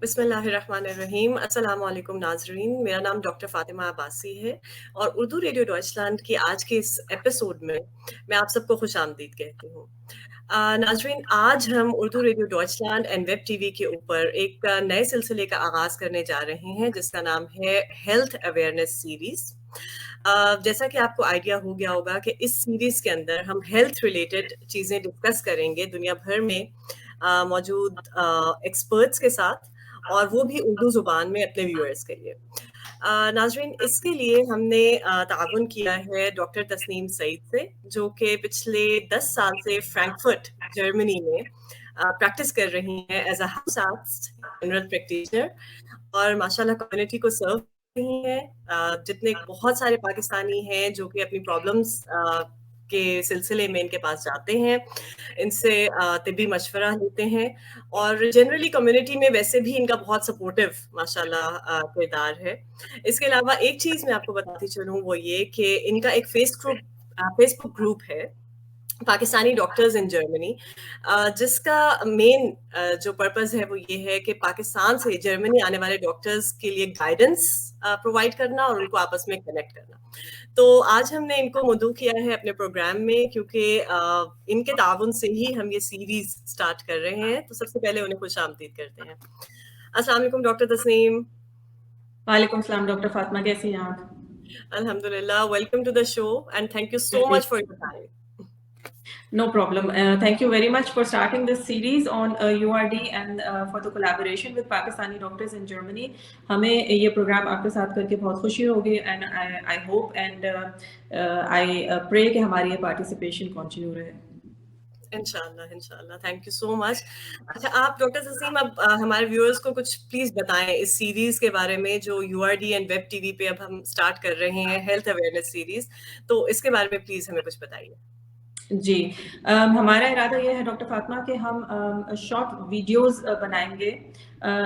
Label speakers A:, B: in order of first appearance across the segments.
A: بسم اللہ الرحمن الرحیم. السلام علیکم ناظرین. میرا نام ڈاکٹر فاطمہ عباسی ہے اور اردو ریڈیو ڈوائچلینڈ کی آج کے اس ایپیسوڈ میں آپ سب کو خوش آمدید کہتی ہوں. ناظرین، آج ہم Urdu radio Deutschland and web T V کے اوپر ایک نئے سلسلے کا آغاز کرنے جا رہے ہیں جس کا نام ہے ہیلتھ اویئرنیس سیریز. جیسا کہ آپ کو آئیڈیا ہو گیا ہوگا کہ اس سیریز کے اندر ہم ہیلتھ ریلیٹڈ چیزیں ڈسکس کریں گے دنیا بھر میں موجود ایکسپرٹس کے ساتھ، اور وہ بھی اردو زبان میں اپنے ویورز کے لیے. ناظرین، اس کے لیے ہم نے تعاون کیا ہے ڈاکٹر تسنیم سعید سے، جو کہ پچھلے 10 سال سے فرینکفرٹ جرمنی میں پریکٹس کر رہی ہیں as a house general practitioner, اور ماشاء اللہ کمیونٹی کو سرو رہی ہیں. جتنے بہت سارے پاکستانی ہیں جو کہ اپنی پرابلمس کے سلسلے میں ان کے پاس جاتے ہیں، ان سے طبی مشورہ لیتے ہیں، اور جنرلی کمیونٹی میں ویسے بھی ان کا بہت سپورٹیو ماشاء اللہ کردار ہے. اس کے علاوہ ایک چیز میں آپ کو بتاتی چلوں، وہ یہ کہ ان کا ایک فیس بک گروپ ہے پاکستانی ڈاکٹرز ان جرمنی، جس کا مین جو پرپز ہے وہ یہ ہے کہ پاکستان سے جرمنی آنے والے ڈاکٹرز کے لیے گائیڈنس پرووائڈ کرنا اور ان کو آپس میں کنیکٹ کرنا. تو آج ہم نے ان کو مدعو کیا ہے اپنے پروگرام میں، کیونکہ ان کے تعاون سے ہی ہم یہ سیریز سٹارٹ کر رہے ہیں. تو سب سے پہلے انہیں خوش آمدید کرتے ہیں. السلام علیکم ڈاکٹر تسنیم.
B: وعلیکم السلام ڈاکٹر فاطمہ، کیسی ہیں آپ؟
A: الحمدللہ. Welcome to the show and thank you so much for your time.
B: No problem. Thank you very much for starting this series on URD and for the collaboration with Pakistani doctors in Germany. ہمیں یہ programme آپ کے ساتھ کر کے بہت خوشی ہوگی and I hope and I pray کہ ہماری یہ پارٹیسپیشن کنٹینیو رہے.
A: انشاءاللہ تھینک یو سو مچ. اچھا، آپ ڈاکٹر تسنیم اب ہمارے ویورز کو کچھ پلیز بتائیں اس سیریز کے بارے میں جو you R D and web T وی پہ اب ہم اسٹارٹ کر رہے ہیں، ہیلتھ اویئرنیس سیریز. تو اس کے بارے میں پلیز ہمیں کچھ بتائیے.
B: جی، ہمارا ارادہ یہ ہے ڈاکٹر فاطمہ کہ ہم شارٹ ویڈیوز بنائیں گے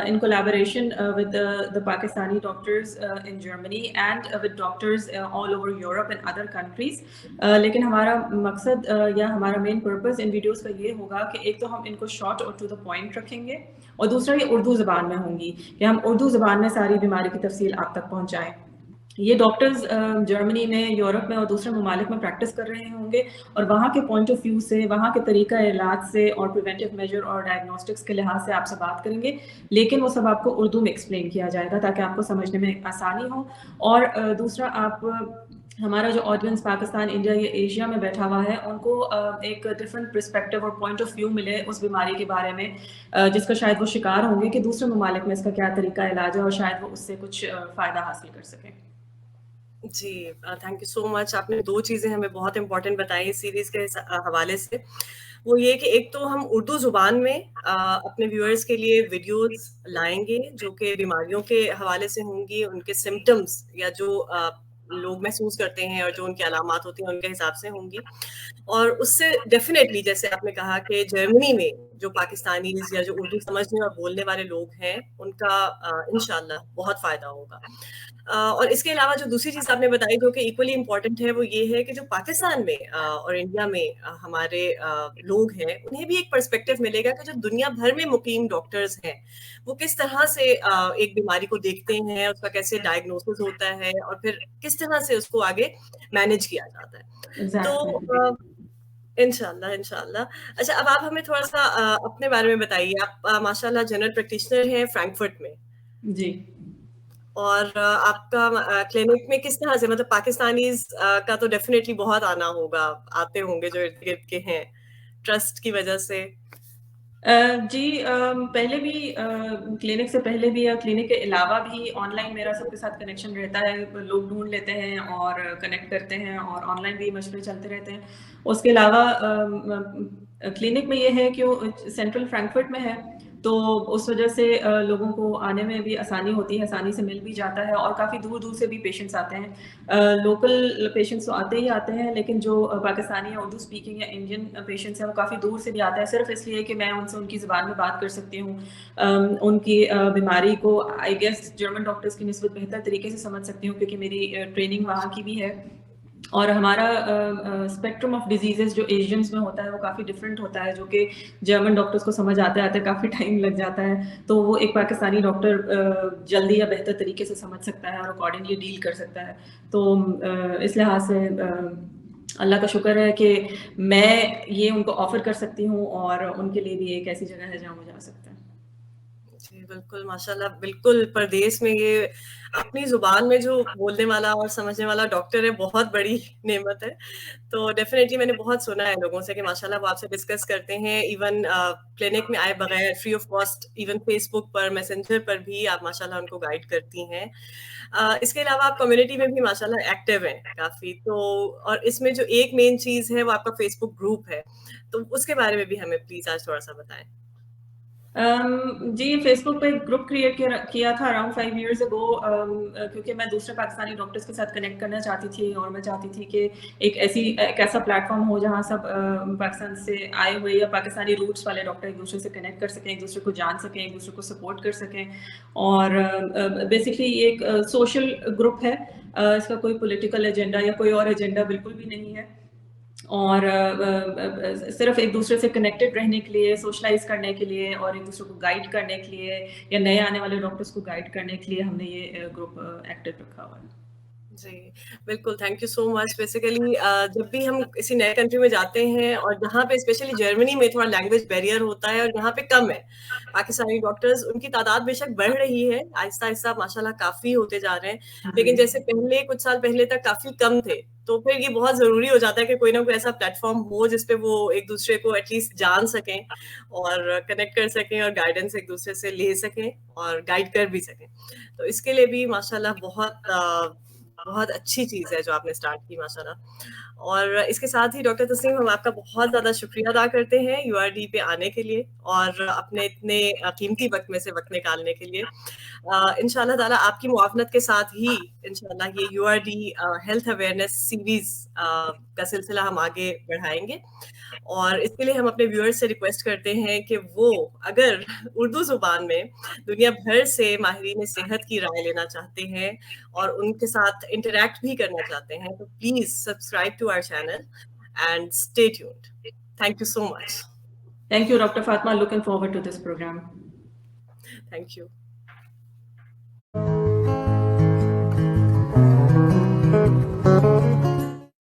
B: in collaboration with the Pakistani doctors in Germany and with doctors all over Europe and other countries. لیکن ہمارا مقصد یا ہمارا مین پرپز ان ویڈیوز کا یہ ہوگا کہ ایک تو ہم ان کو شارٹ اور ٹو دا پوائنٹ رکھیں گے، اور دوسرا یہ اردو زبان میں ہوں گی کہ ہم اردو زبان میں ساری بیماری کی تفصیل آپ تک پہنچائیں. یہ ڈاکٹرز جرمنی میں، یورپ میں اور دوسرے ممالک میں پریکٹس کر رہے ہوں گے، اور وہاں کے پوائنٹ آف ویو سے، وہاں کے طریقہ علاج سے اور پریونٹیو میجر اور ڈائگنوسٹکس کے لحاظ سے آپ سے بات کریں گے، لیکن وہ سب آپ کو اردو میں ایکسپلین کیا جائے گا تاکہ آپ کو سمجھنے میں آسانی ہو. اور دوسرا، آپ ہمارا جو آڈینس پاکستان، انڈیا یا ایشیا میں بیٹھا ہوا ہے، ان کو ایک ڈفرینٹ پرسپیکٹیو اور پوائنٹ آف ویو ملے اس بیماری کے بارے میں جس کا شاید وہ شکار ہوں گے کہ دوسرے ممالک میں اس کا کیا طریقہ علاج ہے، اور شاید وہ اس سے کچھ فائدہ حاصل کر سکیں.
A: جی، تھینک یو سو مچ. آپ نے 2 چیزیں ہمیں بہت امپورٹنٹ بتائی اس سیریز کے حوالے سے. وہ یہ کہ ایک تو ہم اردو زبان میں اپنے ویورز کے لیے ویڈیوز لائیں گے جو کہ بیماریوں کے حوالے سے ہوں گی، ان کے سمٹمز یا جو لوگ محسوس کرتے ہیں اور جو ان کی علامات ہوتی ہیں ان کے حساب سے ہوں گی. اور اس سے ڈیفینیٹلی، جیسے آپ نے کہا کہ جرمنی میں جو پاکستانیز یا جو اردو سمجھنے اور بولنے والے لوگ ہیں ان کا انشاءاللہ بہت فائدہ ہوگا. اور اس کے علاوہ جو دوسری چیز آپ نے بتائی جو کہ ایکولی امپورٹنٹ ہے، وہ یہ ہے کہ جو پاکستان میں اور انڈیا میں ہمارے لوگ ہیں انہیں بھی ایک پرسپیکٹیو ملے گا کہ جو دنیا بھر میں مقیم ڈاکٹرز ہیں وہ کس طرح سے ایک بیماری کو دیکھتے ہیں، اس کا کیسے ڈائگنوسس ہوتا ہے، اور پھر کس طرح سے اس کو آگے مینیج کیا جاتا ہے. تو انشاءاللہ. اچھا، اب آپ ہمیں تھوڑا سا اپنے بارے میں بتائیے. آپ ماشاء اللہ جنرل پریکٹیشنر ہیں فرینکفرٹ میں.
B: جی.
A: اور آپ کا کلینک میں کس طرح سے، مطلب پاکستانیز کا تو ڈیفینیٹلی بہت آنا ہوگا، آتے ہوں گے جو ارد گرد کے ہیں ٹرسٹ کی وجہ سے.
B: جی، پہلے بھی کلینک سے پہلے بھی یا کلینک کے علاوہ بھی آن لائن میرا سب کے ساتھ کنیکشن رہتا ہے. لوگ ڈھونڈ لیتے ہیں اور کنیکٹ کرتے ہیں، اور آن لائن بھی مشورے چلتے رہتے ہیں. اس کے علاوہ کلینک میں یہ ہے کہ وہ سینٹرل فرینکفرٹ میں ہے، تو اس وجہ سے لوگوں کو آنے میں بھی آسانی ہوتی ہے، آسانی سے مل بھی جاتا ہے، اور کافی دور دور سے بھی پیشنٹس آتے ہیں. لوکل پیشنٹس تو آتے ہی آتے ہیں، لیکن جو پاکستانی یا اردو اسپیکنگ یا انڈین پیشنٹس ہیں وہ کافی دور سے بھی آتے ہیں، صرف اس لیے کہ میں ان سے ان کی زبان میں بات کر سکتی ہوں، ان کی بیماری کو آئی گیس جرمن ڈاکٹرز کی نسبت بہتر طریقے سے سمجھ سکتی ہوں کیونکہ میری ٹریننگ وہاں کی بھی ہے. اور ہمارا اسپیکٹرم آف ڈیزیزز جو ایشینس میں ہوتا ہے وہ کافی ڈفرینٹ ہوتا ہے، جو کہ جرمن ڈاکٹرس کو سمجھ آتے آتے کافی ٹائم لگ جاتا ہے، تو وہ ایک پاکستانی ڈاکٹر جلدی یا بہتر طریقے سے سمجھ سکتا ہے اور اکارڈنگلی ڈیل کر سکتا ہے. تو اس لحاظ سے اللہ کا شکر ہے کہ میں یہ ان کو آفر کر سکتی ہوں، اور ان کے لیے بھی ایک ایسی جگہ ہے جہاں وہ جا سکتے ہیں.
A: جی بالکل، ماشاء اللہ. بالکل پردیس میں یہ اپنی زبان میں جو بولنے والا اور سمجھنے والا ڈاکٹر ہے، بہت بڑی نعمت ہے. تو ڈیفینیٹلی میں نے بہت سنا ہے لوگوں سے کہ ماشاء اللہ وہ آپ سے ڈسکس کرتے ہیں، ایون کلینک میں آئے بغیر free of cost, even Facebook پر، میسنجر پر بھی آپ ماشاء اللہ ان کو گائڈ کرتی ہیں. اس کے علاوہ آپ کمیونٹی میں بھی ماشاء اللہ ایکٹیو ہیں کافی. تو اور اس میں جو ایک مین چیز ہے وہ آپ کا فیس بک گروپ ہے، تو اس کے بارے میں بھی ہمیں پلیز آج تھوڑا سا بتائیں.
B: جی فیس بک پہ ایک گروپ کریٹ کیا تھا اراؤنڈ 5 years ago، کیونکہ میں دوسرے پاکستانی ڈاکٹرس کے ساتھ کنیکٹ کرنا چاہتی تھی، اور میں چاہتی تھی کہ ایک ایسا پلیٹ فارم ہو جہاں سب پاکستان سے آئے ہوئے یا پاکستانی روٹس والے ڈاکٹر ایک دوسرے سے کنیکٹ کر سکیں، ایک دوسرے کو جان سکیں، ایک دوسرے کو سپورٹ کر سکیں. اور بیسکلی یہ ایک سوشل گروپ ہے، اس کا کوئی پولیٹیکل ایجنڈا یا کوئی اور ایجنڈا بالکل بھی نہیں ہے، اور صرف ایک دوسرے سے کنیکٹڈ رہنے کے لیے، سوشلائز کرنے کے لیے، اور ایک دوسرے کو گائیڈ کرنے کے لیے، یا نئے آنے والے ڈاکٹرس کو گائیڈ کرنے کے لیے ہم نے یہ گروپ ایکٹیو رکھا ہوا ہے.
A: جی بالکل، thank you so much. Basically جب بھی ہم کسی نئے کنٹری میں جاتے ہیں، اور جہاں پہ اسپیشلی جرمنی میں تھوڑا لینگویج بیریئر ہوتا ہے اور یہاں پہ کم ہے پاکستانی ڈاکٹرز، ان کی تعداد بے شک بڑھ رہی ہے آہستہ آہستہ، ماشاء اللہ کافی ہوتے جا رہے ہیں، لیکن جیسے پہلے کچھ سال پہلے تک کافی کم تھے. تو پھر یہ بہت ضروری ہو جاتا ہے کہ کوئی نہ کوئی ایسا پلیٹ فارم ہو جس پہ وہ ایک دوسرے کو ایٹ لیسٹ جان سکیں اور کنیکٹ کر سکیں اور گائیڈنس ایک دوسرے سے لے سکیں اور گائیڈ کر بھی سکیں. تو اس کے لیے بھی ماشاء اللہ بہت اچھی چیز ہے جو آپ نے اسٹارٹ کی ماشاء اللہ. اور اس کے ساتھ ہی ڈاکٹر تسنیم، ہم آپ کا بہت زیادہ شکریہ ادا کرتے ہیں URD پہ آنے کے لیے اور اپنے اتنے قیمتی وقت میں سے وقت نکالنے کے لیے. انشاء اللہ تعالیٰ آپ کی معاونت کے ساتھ ہی انشاء اللہ یہ URD ہیلتھ اویئرنیس سیریز کا سلسلہ ہم آگے بڑھائیں گے. اور اس کے لیے ہم اپنے ویورز سے ریکویسٹ کرتے ہیں کہ وہ اگر اردو زبان میں دنیا بھر سے ماہرین صحت کی رائے لینا چاہتے ہیں اور ان کے ساتھ انٹریکٹ بھی کرنا چاہتے ہیں، تو please subscribe to our channel and stay tuned. Thank you so much.
B: Thank you, Dr. Fatma. Looking forward to this program.
A: Thank you.